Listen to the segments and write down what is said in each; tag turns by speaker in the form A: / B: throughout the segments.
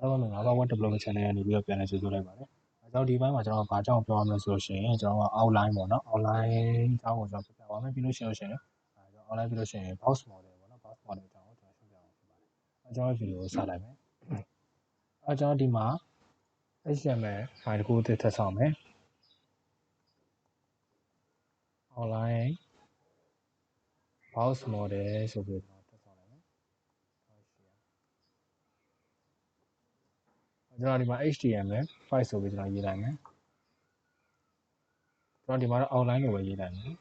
A: အားလုံးပဲငါဘာ development channel ကနေပြီးတော့ပြန်လဲကြိုဆိုလိုက်ပါတယ်။ကျွန်တော်ဒီဘက်မှာကျွန်တော်ဘာကြောင့်ပြောရမလဲဆိုရှင်ကျွန်တော်က outline ပေါ့နော် outline အကြောင်းကိုကျွန်တော်ပြပြပါမယ်ပြီးလို့ရှိရင်ကျွန်တော် outline ပြီးလို့ရှိရင် box model ပေါ့နော် box model အကြောင်းကိုကျွန်တော်ရှင်းပြအောင်ဖြစ်ပါတယ်။ကျွန်တော်ဗီဒီယိုကိုစလိုက်မယ်။ကျွန်တော်ဒီမှာ HTML file တစ်ခုထည့်ဆောင်မယ်။ outline box model ဆိုပြီးတော့ထည့်ဆောင်လိုက်မယ်။ကျွန်တော်ဒီမှာ HTML5 ဆိုပြီးကျွန်တော်ရေးလိုက်မယ်။ကျွန်တော်ဒီမှာတော့ outline လို့ပဲရေးလိုက်မယ်။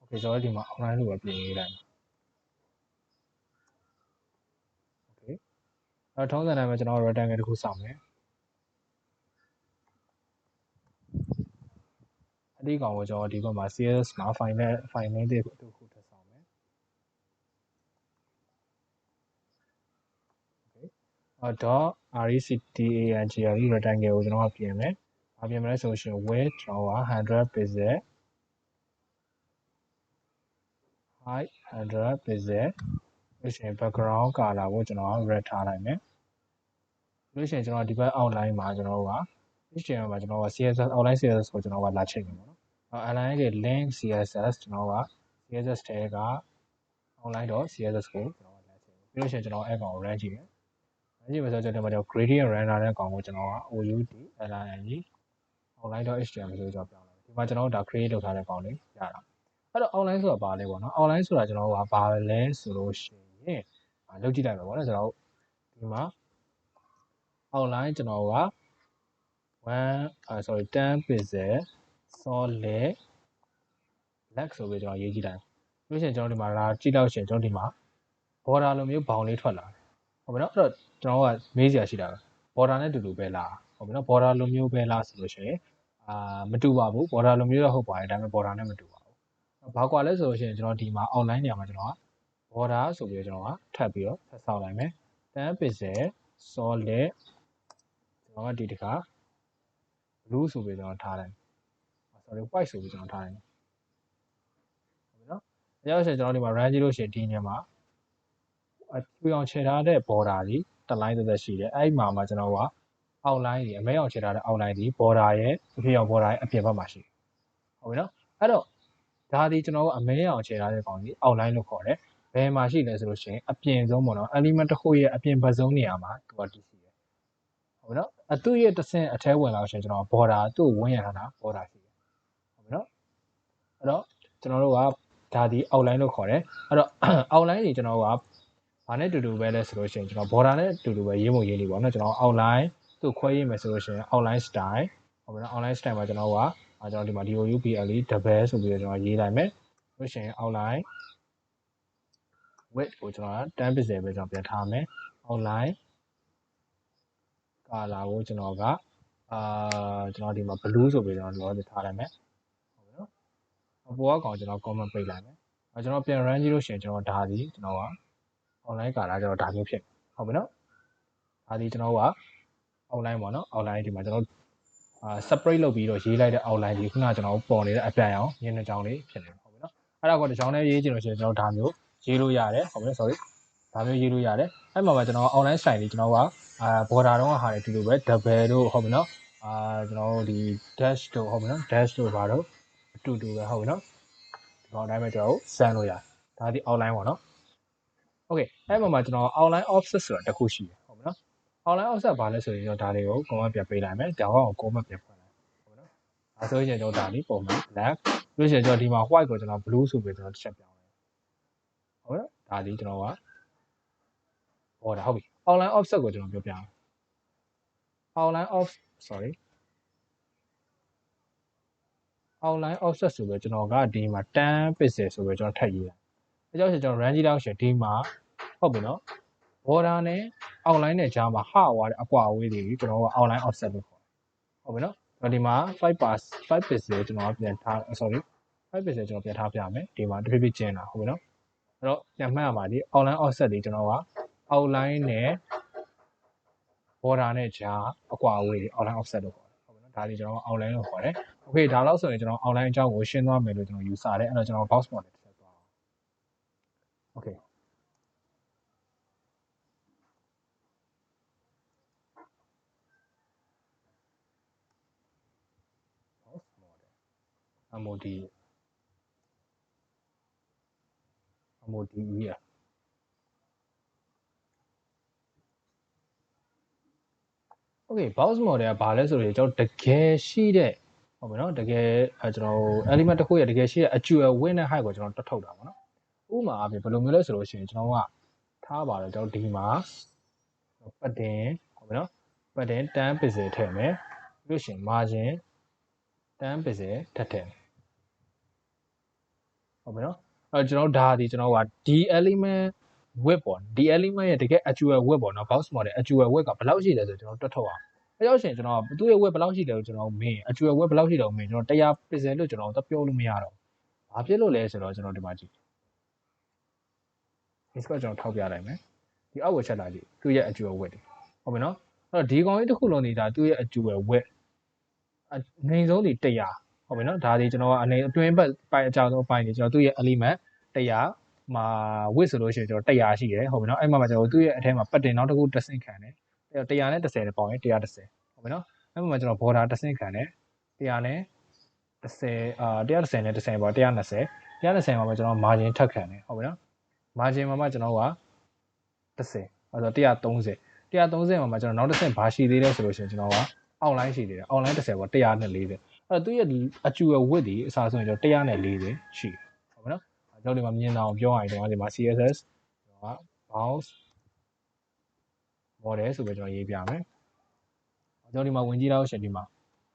A: Okay ကျွန်တော်ဒီမှာ outline လို့ပဲပြင်ရေးလိုက်မယ်။ Okay ထုံးစံတိုင်းပဲကျွန်တော် rectangle တစ်ခုစောင့်မယ်။အဒီကောင်ကိုကျွန်တော်ဒီဘက်မှာ CSS မှာ file name တစ်ခုထည့်ဆောင်မယ်။ .rectangle rectangle ကိုကျွန်တော်ပြင်မယ်။ပြင်မယ်ဆိုရှင် width ကျွန်တော်က100 pixel height 100 pixel လို့ရှိရင် background color ကိုကျွန်တော် red ထားလိုက်မယ်။လို့ရှိရင်ကျွန်တော်ဒီဘက် outline မှာကျွန်တော်က HTML မှာကျွန်တော်က CSS outline CSS ကိုကျွန်တော်ကလာချိန်မယ်ပေါ့နော်။ outline ရဲ့ link CSS ကျွန်တော်က CSS ထဲက outline.css ကိုကျွန်တော်လာချိန်မယ်။ပြီးလို့ရှိရင်ကျွန်တော်အဲ့ကောင်ကို run ကြည့်မယ်။run ကြည့်မယ်ဆိုတော့ကျွန်တော် gradient runner တဲ့ကောင်ကိုကျွန်တော်က outline outline.html ဆိုတော့ပြောင်းလိုက်။ဒီမှာကျွန်တော်တို့ဒါ create လုပ်ထားတဲ့ကောင်လေးရတာ။အဲ့တော့ outline ဆိုတာဘာလဲပေါ့နော်။ outline ဆိုတာကျွန်တော်ကဘာလဲဆိုလို့ရှိရင်လုပ်ကြည့်လိုက်မယ်ပေါ့နော်ကျွန်တော်ဒီမှာ outline ကျွန်တော်က10 pixel solid black ဆိုပြီးကျွန်တော်ရေးကြည့်လိုက်။ပြီးရင်ကျွန်တော်ဒီမှာလာကြည့်တော့ရှင်ကျွန်တော်ဒီမှာ border လိုမျိုးဘောင်လေးထွက်လာတယ်။ဟုတ်ပြီနော်။အဲ့တော့ကျွန်တော်ကမေးစရာရှိတာပဲ။ border နဲ့တူတူပဲလား။ဟုတ်ပြီနော်။ border လိုမျိုးပဲလားဆိုလို့ရှိရင်မတူပါဘူး border လိုမျိုးတော့ဟုတ်ပါတယ်ဒါပေမဲ့ border နဲ့မတူပါဘူး။ဘာကွာလဲဆိုလို့ရှိရင်ကျွန်တော်ဒီမှာ outline နေရာမှာကျွန်တော်က border ဆိုပြီးတော့ကျွန်တော်ကထပ်ပြီးတော့ဆက်ဆောက်လိုက်မယ်10 pixel solid ကျွန်တော်ကဒီတစ်ခါ blue ဆိုပြီးကျွန်တော်ထားလိုက်white ဆိုပြီးကျွန်တော်ထားလိုက်ဟုတ်ပြီနော်။အဲကြောင့်ကျွန်တော်ဒီမှာ run ကြည့်လို့ရှိရင်ဒီနေရာမှာချွေအောင်ခြေထားတဲ့ border ကြီးတစ်လိုင်းသက်သက်ရှိတယ်။အဲ့မှာကျွန်တော်က outline ကြီးအမဲအောင်ခြေထားတဲ့ outline ကြီး border ရဲ့အဖြစ်အောင် border ရဲ့အပြင်ဘက်မှာရှိတယ်။ဟုတ်ပြီနော်။အဲ့တော့ဒါဒီကျွန်တော်ကအမဲအောင်ခြေထားတဲ့ကောင်ကြီး outline လို့ခေါ်တယ်။ဘယ်မှာရှိလဲဆိုလို့ရှိရင်အပြင်ဆုံးပေါ့နော် element တစ်ခုရဲ့အပြင်ဘက်ဆုံးနေရာမှာသူကတည်ရှိတယ်။ဟုတ်ပြီနော်။သူ့ရဲ့တစ်ဆင့်အထဲဝင်လာလို့ရှိရင်ကျွန်တော် border သူ့ကိုဝန်းရထားတာ border ရှိတယ်။ဟုတ်ပြီနော်။အဲ့တော့ကျွန်တော်တို့ကဒါဒီ outline လို့ခေါ်တယ်။အဲ့တော့ outline ကြီးကျွန်တော်ကဘာနဲ့တူတူပဲလဲဆိုလို့ရှိရင်ကျွန်တော် border နဲ့တူတူပဲရေးဖို့ရေးနေပေါ့နော်ကျွန်တော် outline သူ့ခွဲရေးမယ်ဆိုလို့ရှိရင် outline style ဟုတ်ပြီနော် outline style မှာကျွန်တော်ကကျွန်တော်ဒီမှာ double double ဆိုပြီးတော့ကျွန်တော်ရေးလိုက်မယ်လို့ရှိရင် outline width ကိုကျွန်တော်10 pixel ပဲကျွန်တော်ပြန်ထားမယ် outline color ကိုကျွန်တော်ကကျွန်တော်ဒီမှာ blue ဆိုပြီးတော့ကျွန်တော်ထားလိုက်မယ်ဟုတ်ပြီနော်အပေါ်ကောင်ကျွန်တော် comment ပိတ်လိုက်မယ်ကျွန်တော်ပြန် run ကြည့်လို့ရှိရင်ကျွန်တော်ဒါဒီကျွန်တော်က online color ကျွန်တော်ဒါမျိုးဖြစ်ဟုတ်ပြီနော်ဒါဒီကျွန်တော်က outline ပေါ့နော် outline ဒီမှာကျွန်တော်separate လုပ်ပြီးတော့ရေးလိုက်တဲ့ outline ကြီးခုနကကျွန်တော်ပေါ်နေတဲ့အပြန်အောင်ရင်းနှီးကြောင်းလေးဖြစ်နေဟုတ်ပြီနော်အဲ့ဒါကိုတစ်ချောင်းလေးရေးချင်လို့ရှိရင်ကျွန်တော်ဒါမျိုးရေးလို့ရတယ်ဟုတ်ပြီနော် sorry ဒါမျိုးရေးလို့ရတယ်အဲ့မှာကျွန်တော် online style လေးကျွန်တော်ကborder တော့ဟာတွေဒီလိုပဲ double တို့ဟုတ်ပြီနော်ကျွန်တော်တို့ဒီ dash တို့ဟုတ်ပြီနော် dash တို့ဘာတို့အတူတူပဲဟုတ်ပြီနော်ဒီကောင်အတိုင်းပဲကျွန်တော်တို့စမ်းလို့ရတယ်ဒါဒီ outline ပေါ့နော် okay အဲ့မှာကျွန်တော် outline offset ဆိုတာတစ်ခုရှိတယ်ဟုတ်ပြီနော် outline offset ဘာလဲဆိုရင်ကျွန်တော်ဒါလေးကို comment ပြန်ပေးလိုက်မယ်ဒါကောင်ကို comment ပြန်ဖွင့်လိုက်ဟုတ်ပြီနော်ဒါဆိုရင်ကျွန်တော်ဒါလေးပုံမှန် black ပြီးရင်ကျွန်တော်ဒီမှာ white ကိုကျွန်တော် blue ဆိုပြီးကျွန်တော်တစ်ချက်ပြောင်းလိုက်ဟုတ်ပြီနော်ဒါလေးကျွန်တော်ကဟုတ်ပြီ outline offset ကိုကျွန်တော်ပြောပြအောင် outline offset ဆိုပြီးကျွန်တော်ကဒီမှာ10 pixel ဆိုပြီးကျွန်တော်ထပ်ရေးလိုက်အဲကြောင့်ကျွန်တော် run ကြည့်တော့ရှင်ဒီမှာဟုတ်ပြီနော် border နဲ့ outline နဲ့ကြားမှာဟာဝါတဲ့အကွာအဝေးတွေကျွန်တော်က outline offset လို့ခေါ်တယ်ဟုတ်ပြီနော်ကျွန်တော်ဒီမှာ5 pixel ကျွန်တော်ပြန်ထား sorry 5 pixel ကျွန်တော်ပြန်ထားပြမယ်ဒီမှာတစ်ဖြည်းဖြည်းကျင်းလာဟုတ်ပြီနော်အဲ့တော့ပြန်မှတ်ရမှာဒီ outline offset တွေကျွန်တော်က outline နဲ့ border နဲ့ကြားအကွာအဝေးတွေ outline offset လို့ခေါ်တယ်ဟုတ်ပြီနော်ဒါဒီကျွန်တော် outline လို့ခေါ်တယ် okay ဒါလောက်ဆိုရင်ကျွန်တော် outline အကြောင်းကိုရှင်းသွားမယ်လို့ကျွန်တော်ယူဆတယ်အဲ့တော့ကျွန်တော် box model တစ်ချက်သွားအောင် okay MOD MODE อ่ะ okay box model ကဘာလဲဆိုတော့ကျွန်တော်တကယ်ရှိတဲ့ဟုတ်ပြီနော်တကယ်ကျွန်တော် element တစ်ခုရဲ့တကယ်ရှိတဲ့ actual width နဲ့ height ကိုကျွန်တော်တွက်ထုတ်တာပေါ့နော်ဥပမာအပြင်ဘယ်လိုမျိုးလဲဆိုလို့ရှိရင်ကျွန်တော်ကထားပါတော့ကျွန်တော်ဒီမှာပတ်တင်ဟုတ်ပြီနော်ပတ်တင်10 pixel ထည့်မယ်ပြီးလို့ရှိရင် margin 10 pixel ထပ်ထည့်ဟုတ်ပြီနော်ကျွန်တော်ဒါဒီကျွန်တော်ကဒီ element width ပေါ့ဒီ element ရဲ့တကယ် actual width ပေါ့နော် box model actual width ကဘယ်လောက်ရှိလဲဆိုကျွန်တော်တွက်ထုတ်အောင်အဲကြောင့်ရှင်ကျွန်တော်သူ့ရဲ့ width ဘယ်လောက်ရှိလဲကိုကျွန်တော်မင်း actual width ဘယ်လောက်ရှိတယ်ကိုမင်းကျွန်တော်100 pixel လို့ကျွန်တော်တော့ပြောလို့မရတော့ဘာဖြစ်လို့လဲဆိုတော့ကျွန်တော်ဒီမှာကြည့် expert ကျွန်တော်ထောက်ပြလိုက်မယ်ဒီအောက်ကိုချက်လာကြည့်သူ့ရဲ့ actual width တွေဟုတ်ပြီနော်အဲ့တော့ဒီကောင်ကြီးတစ်ခုလုံးနေတာသူ့ရဲ့ actual width အနေဆုံးဒီ100ဟုတ်ပြီနော်ဒါဒီကျွန်တော်ကအနေအတွင်းဘက်ပိုင်းအကြောင်းဆုံးပိုင်းနေကျွန်တော်သူ့ရဲ့ element 100မှာ width ဆိုလို့ရှိရင်ကျွန်တော်100ရှိတယ်ဟုတ်ပြီနော်အဲ့မှာကျွန်တော်သူ့ရဲ့အထဲမှာပတ်တင်နောက်တစ်ခုတစ်ဆင့်ခံတယ်100နဲ့10နဲ့ပေါင်းရင်110ဟုတ်ပြီနော်အဲ့မှာကျွန်တော် border တစ်ဆင့်ခံတယ်100နဲ့10110နဲ့10ပေါ့120 120မှာကျွန်တော် margin ထပ်ခံတယ်ဟုတ်ပြီနော် margin မှာကျွန်တော်က10အဲ့တော့130 130မှာကျွန်တော်နောက်တစ်ဆင့်ဘာရှိသေးလဲဆိုလို့ရှိရင်ကျွန်တော်က outline ရှိသေးတယ် outline 10ပေါ့140အဲ့တော့သူ့ရဲ့ actual width ဒီအစားဆုံးကျွန်တော်140ရှိတယ်ဟုတ်ပြီနော်ကျွန်တော်ဒီမှာမြင်အောင်ပြောရရင်ကျွန်တော်ဒီမှာ CSS ကျွန်တော်က box model ဆိုပြီးကျွန်တော်ရေးပြမယ်ကျွန်တော်ဒီမှာဝင်ကြည့်တော့ရှင်ဒီမှာ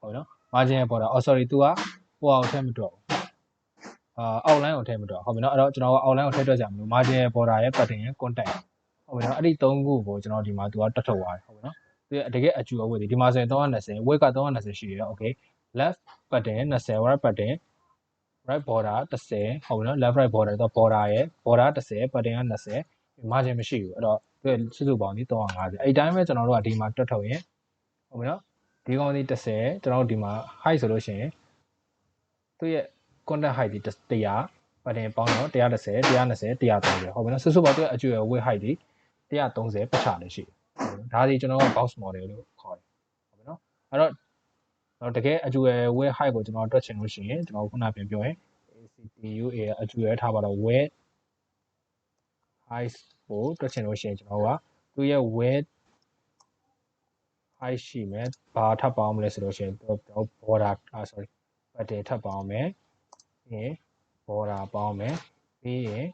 A: ဟုတ်ပြီနော် margin ပေါ်တာ sorry သူကဟိုအောင်ထည့်မတွက်ဘူးoutline ကိုထည့်မတွက်ဟုတ်ပြီနော်အဲ့တော့ကျွန်တော်က outline ကိုထည့်တွက်ကြမလို့ margin border ရဲ့ pattern ရဲ့ content ဟုတ်ပြီနော်အဲ့ဒီ3ခုကိုကျွန်တော်ဒီမှာသူကတက်ထုတ်သွားတယ်ဟုတ်ပြီနော်သူရဲ့တကယ် actual width ဒီမှာဆိုရင်320 width က320ရှိတယ် okay left pattern 20 right pattern right border 10ဟုတ်ပြီနော် left right border တော့ border ရဲ့ border 10 pattern က20 margin မရှိဘူးအဲ့တော့သူရဲ့စုစုပေါင်းဒီ350အဲ့တိုင်းပဲကျွန်တော်တို့ကဒီမှာတက်ထုတ်ရင်ဟုတ်ပြီနော်ဒီကောင်ဒီ10ကျွန်တော်တို့ဒီမှာ height ဆိုလို့ရှိရင်သူရဲ့ content height ဒီ100 pattern ပေါင်းတော့110 120 130ဟုတ်ပြီနော်စုစုပေါင်းသူရဲ့ actual width height ဒီ130ပတ်ချလည်းရှိတယ်ဒါဒီကျွန်တော်က box model လို့ခေါ်တယ်ဟုတ်ပြီနော်အဲ့တော့တကယ် actual width height ကိုကျွန်တော်တွက်ချင်လို့ရှိရင်ကျွန်တော်ခုနပြန်ပြောရင် ACTU ရဲ့ actual ထားပါတော့ width height ကိုတွက်ချင်လို့ရှိရင်ကျွန်တော်ကသူရဲ့ width height ရှိမယ်ဘာထပ်ပေါင်းမလဲဆိုလို့ရှိရင်ကျွန်တော် border sorry pattern ထပ်ပေါင်းမယ်ပြီးရင် border ပေါင်းမယ်ပြီးရင်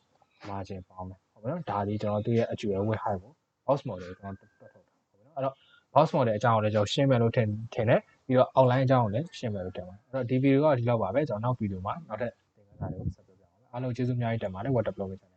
A: margin ပေါင်းမယ်ဟုတ်ပြီနော်ဒါဒီကျွန်တော်သူ့ရဲ့ actual width height ကို box model ကျွန်တော်တွက်ထုတ်တာဟုတ်ပြီနော်အဲ့တော့ box model အကြောင်းကိုလည်းကျွန်တော်ရှင်းမယ်လို့ထင်တယ်ပြီးတော့ outline အကြောင်းကိုလည်းရှင်းမယ်လို့ထင်ပါတယ်အဲ့တော့ဒီဗီဒီယိုကဒီလောက်ပါပဲကျွန်တော်နောက်ဗီဒီယိုမှာနောက်ထပ်သင်ခန်းစာတွေကိုဆက်ပြောပြအောင်အားလုံးကျေးဇူးအများကြီးတင်ပါတယ် web development channel